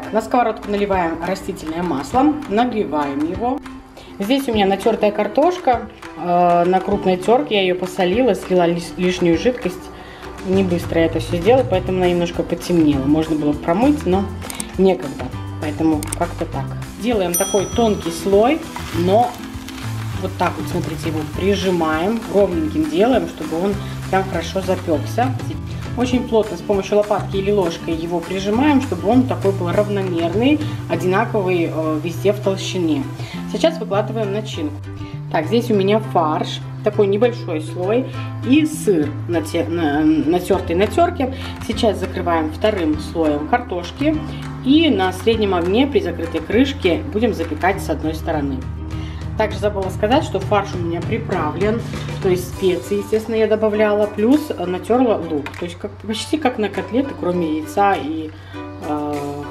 Так, на сковородку наливаем растительное масло, нагреваем его. Здесь у меня натертая картошка на крупной терке, я ее посолила, слила лишнюю жидкость. Не быстро я это все сделала, поэтому она немножко потемнела. Можно было промыть, но некогда, поэтому как-то так. Делаем такой тонкий слой, но вот так вот, смотрите, его прижимаем, ровненьким делаем, чтобы он прям хорошо запекся. Очень плотно с помощью лопатки или ложкой его прижимаем, чтобы он такой был равномерный, одинаковый везде в толщине. Сейчас выкладываем начинку. Так, здесь у меня фарш, такой небольшой слой, и сыр натертый на терке. Сейчас закрываем вторым слоем картошки и на среднем огне при закрытой крышке будем запекать с одной стороны. Также забыла сказать, что фарш у меня приправлен, то есть специи, естественно, я добавляла, плюс натерла лук. То есть почти как на котлеты, кроме яйца и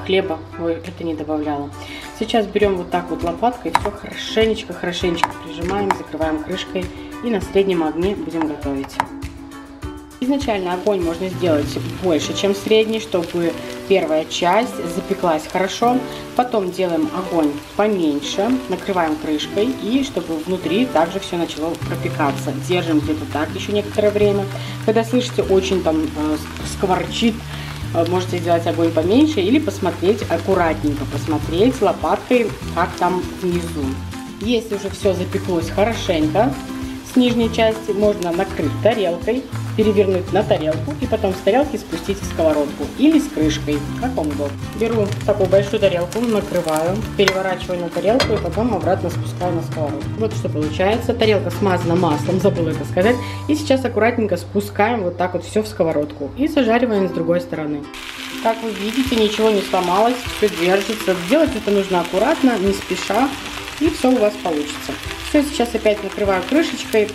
хлеба, это не добавляла. Сейчас берем вот так вот лопаткой, все хорошенечко прижимаем, закрываем крышкой и на среднем огне будем готовить. Изначально огонь можно сделать больше, чем средний, чтобы первая часть запеклась хорошо. Потом делаем огонь поменьше, накрываем крышкой, и чтобы внутри также все начало пропекаться. Держим где-то так еще некоторое время. Когда слышите, очень там скворчит, можете сделать огонь поменьше или посмотреть, аккуратненько посмотреть лопаткой, как там внизу. Если уже все запеклось хорошенько, с нижней части можно накрыть тарелкой, перевернуть на тарелку и потом с тарелки спустить в сковородку или с крышкой, как вам удобно. Беру такую большую тарелку, накрываю, переворачиваю на тарелку и потом обратно спускаю на сковородку. Вот что получается. Тарелка смазана маслом, забыла это сказать. И сейчас аккуратненько спускаем вот так вот все в сковородку и зажариваем с другой стороны. Как вы видите, ничего не сломалось, все держится. Делать это нужно аккуратно, не спеша, и все у вас получится. Все, сейчас опять накрываю крышечкой.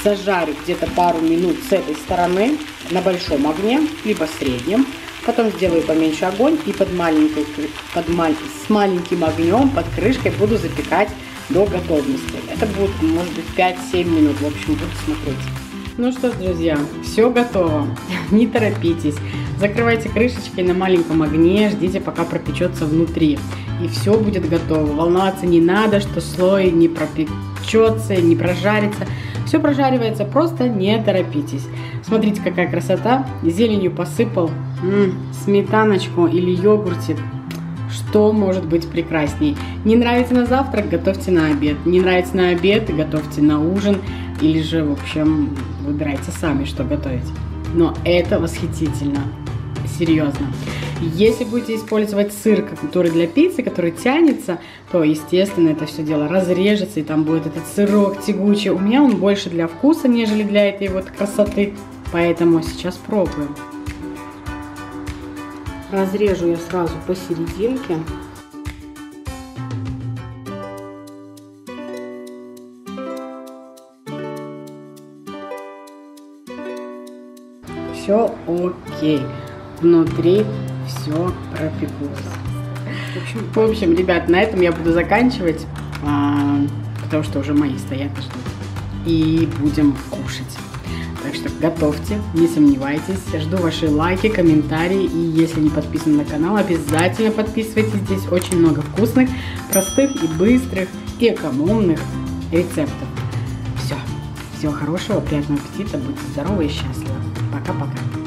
Зажарю где-то пару минут с этой стороны на большом огне, либо среднем. Потом сделаю поменьше огонь и с маленьким огнем под крышкой буду запекать до готовности. Это будет, может быть, 5-7 минут. В общем, буду смотреть. Ну что ж, друзья, все готово. Не торопитесь. Закрывайте крышечкой на маленьком огне, ждите, пока пропечется внутри. И все будет готово. Волноваться не надо, что слой не пропечется, не прожарится. Все прожаривается, просто не торопитесь. Смотрите, какая красота. Зеленью посыпал. Сметаночку или йогуртик. Что может быть прекрасней? Не нравится на завтрак, готовьте на обед. Не нравится на обед, готовьте на ужин. Или же, в общем, выбирайте сами, что готовить. Но это восхитительно. Серьезно. Если будете использовать сыр, который для пиццы, который тянется, то, естественно, это все дело разрежется, и там будет этот сырок тягучий. У меня он больше для вкуса, нежели для этой вот красоты. Поэтому сейчас пробуем. Разрежу я сразу посерединке. Все окей. Внутри все пропеклось. В общем, ребят, на этом я буду заканчивать, потому что уже мои стоят и ждут. И будем кушать. Так что готовьте, не сомневайтесь. Жду ваши лайки, комментарии. И если не подписаны на канал, обязательно подписывайтесь. Здесь очень много вкусных, простых и быстрых, и экономных рецептов. Все. Всего хорошего, приятного аппетита, будьте здоровы и счастливы. Пока-пока.